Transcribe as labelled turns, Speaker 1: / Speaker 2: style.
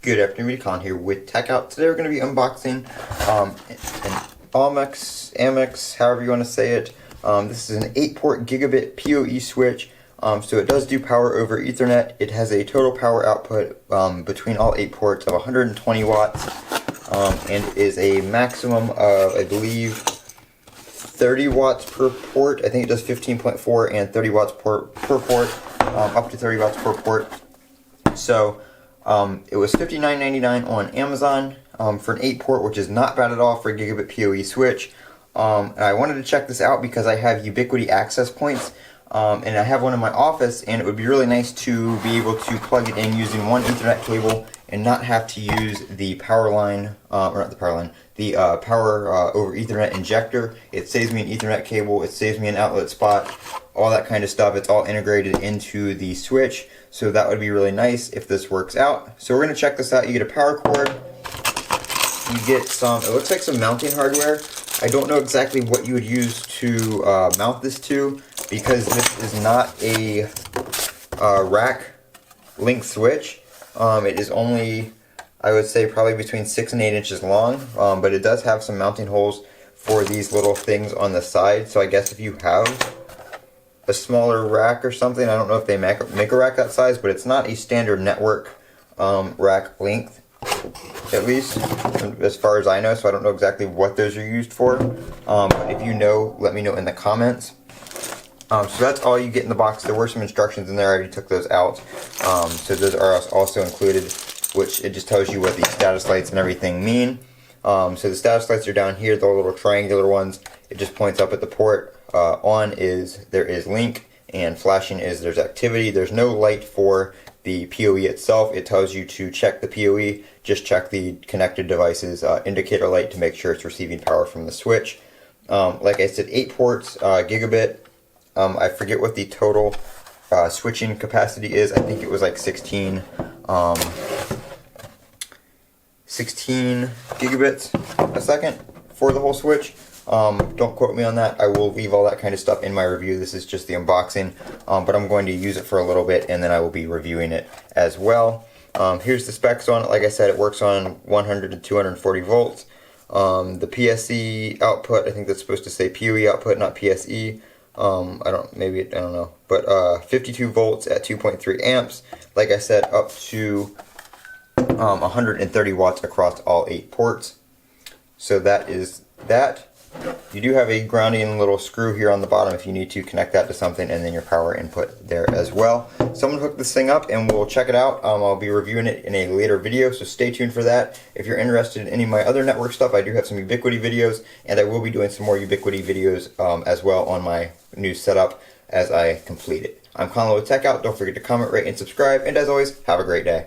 Speaker 1: Good afternoon, Colin here with Techout. Today we're going to be unboxing an Aumox, however you want to say it. This is an 8-port Gigabit PoE switch, so it does do power over Ethernet. It has a total power output between all 8 ports of 120 watts, and is a maximum of, I believe, 30 watts per port. I think it does 15.4 and 30 watts per port, up to 30 watts per port. So it was $59.99 on Amazon for an 8-port, which is not bad at all for a Gigabit PoE switch. And I wanted to check this out because I have Ubiquiti access points, and I have one in my office, and it would be really nice to be able to plug it in using one Ethernet cable and not have to use the power line, or not the power line, the power over Ethernet injector. It saves me an Ethernet cable, it saves me an outlet spot, all that kind of stuff. It's all integrated into the switch, so that would be really nice if this works out. So we're going to check this out. You get a power cord, you get some, it looks like some mounting hardware. I don't know exactly what you would use to mount this to, because this is not a rack link switch. It is only, I would say, probably between 6 and 8 inches long, but it does have some mounting holes for these little things on the side. So I guess if you have a smaller rack or something, I don't know if they make a rack that size, but it's not a standard network rack length, at least as far as I know, so I don't know exactly what those are used for. But if you know, let me know in the comments. So that's all you get in the box. There were some instructions in there, I already took those out. So those are also included, which it just tells you what the status lights and everything mean. So the status lights are down here, the little triangular ones. It just points up at the port. On is there is link, and flashing is there's activity. There's no light for the PoE itself. It tells you to check the PoE, just check the connected devices indicator light to make sure it's receiving power from the switch. Like I said, 8 ports, Gigabit. I forget what the total switching capacity is. I think it was like 16 gigabits a second for the whole switch. Don't quote me on that. I will leave all that kind of stuff in my review. This is just the unboxing, but I'm going to use it for a little bit, and then I will be reviewing it as well. Here's the specs on it. Like I said, it works on 100 to 240 volts. The PSE output, I think that's supposed to say PoE output, not PSE. I don't know, but 52 volts at 2.3 amps. Like I said, up to 130 watts across all 8 ports. So that is that. You do have a grounding little screw here on the bottom if you need to connect that to something, and then your power input there as well. So I'm going to hook this thing up and we'll check it out. I'll be reviewing it in a later video, so stay tuned for that. If you're interested in any of my other network stuff, I do have some Ubiquiti videos, and I will be doing some more Ubiquiti videos as well on my new setup as I complete it. I'm Colin with Techout. Don't forget to comment, rate, and subscribe, and as always, have a great day.